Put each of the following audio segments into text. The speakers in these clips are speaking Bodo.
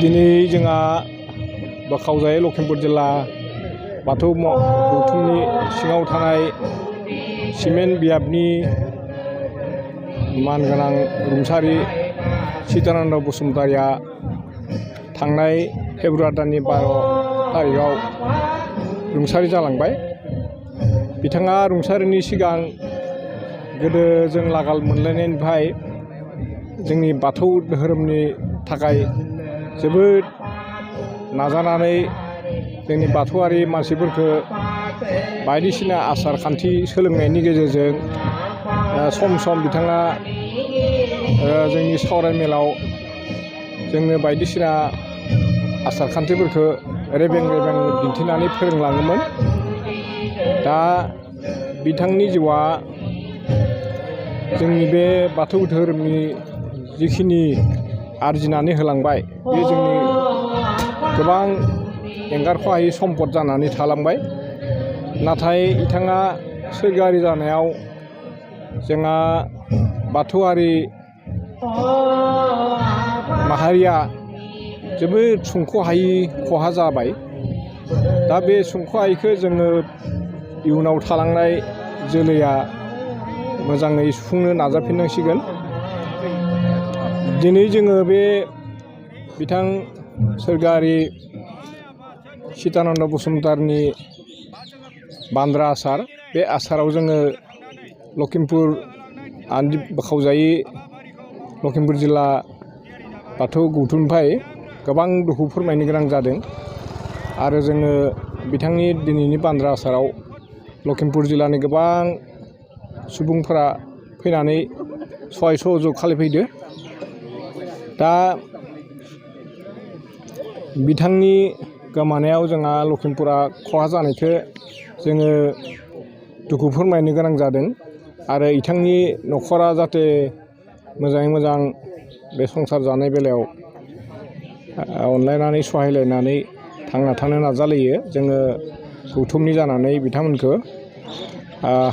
दिनै जोंहा बोखावजायै लखिमपुर जिल्ला बाथौ गौथुमनि सिङाव थानाय सिमेन्ट बियाबनि मानगोनां रुंसारि चिदानन्द बसुमतारिया थांनाय फेब्रुवारि दाननि 12 तारिखआव रुंसारि जालांबाय। बिथाङा रुंसारिनि सिगां गोदो जों लागाल मोनलायनायनिफ्राय जोंनि बाथौ धोरोमनि थाखाय जोबोद नाजानानै जोंनि बाथौआरि मानसिफोरखौ बायदिसिना आसार खान्थि सोलोंनायनि गेजेरजों सम सम बिथाङा जोंनि सावरायमेलाव जोंनो बायदिसिना आसार खान्थिफोरखौ रेबें रेबें दिन्थिनानै फोरोंलाङोमोन। दा बिथांनि जिउआ जोंनि बे बाथौ धोरोमनि जिखिनि आरजिनानै होलांबाय बे जोंनि गोबां एंगारख'हायै सम्पद जानानै थालांबाय। नाथाय बिथाङा सोरगोआरि जानायाव जोंहा बाथौआरि माहारिया जोबोद सुंख'हायि खहा जाबाय। दा बे सुंख'हायिखौ जोङो इयुनाव थालांनाय जोलैया मोजाङै सुफुंनो नाजाफिननांसिगोन। दिनै जोङो बे बिथां सोरगोआरि चिदानन्द बसुमतारिनि बान्द्रा आसार, बे आसाराव जोङो लखिमपुर बोखावजायै लखिमपुर जिल्ला बाथौ गौथुमनिफ्राय गोबां दुखु फोरमायनो गोनां जादों। आरो जोङो बिथांनि दिनैनि बान्द्रा आसाराव लखिमपुर जिल्लानि गोबां सुबुंफोरा फैनानै सहाय सहयोग खालामफैदो। दा बिथांनि गोमानायाव जोंहा लखिमपुरा खहा जानायखौ जोङो दुखु फोरमायनो गोनां जादों। आरो बिथांनि न'खरा जाहाथे मोजाङै मोजां बे संसार जानाय बेलायाव अनलायनानै सहायलायनानै थांना थानो नाजालायो जोङो गौथुमनि जानानै बिथांमोनखौ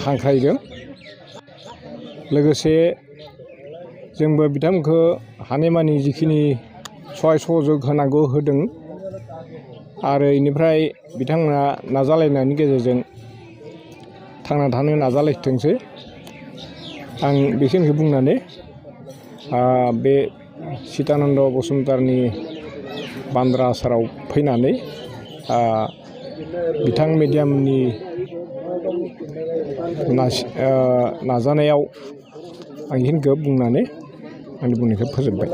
हांख्रायदों। लोगोसे जोंबो बिथांमोनखौ हानायमानि जिखिनि सहाय सहयोग होनांगौ होदों। आरो बेनिफ्राय बिथांमोना नाजालायनायनि गेजेरजों थांना थानो नाजालायथोंसै। आं बेखिनिखौ बुंनानै बे चिदानन्द बसुमतारिनि बान्द्रा आसाराव फैनानै बिथां मेडियामनि नाजानायाव आं बेखिनिखौ बुंनानै आंनि बुंनायखौ फोजोबबाय।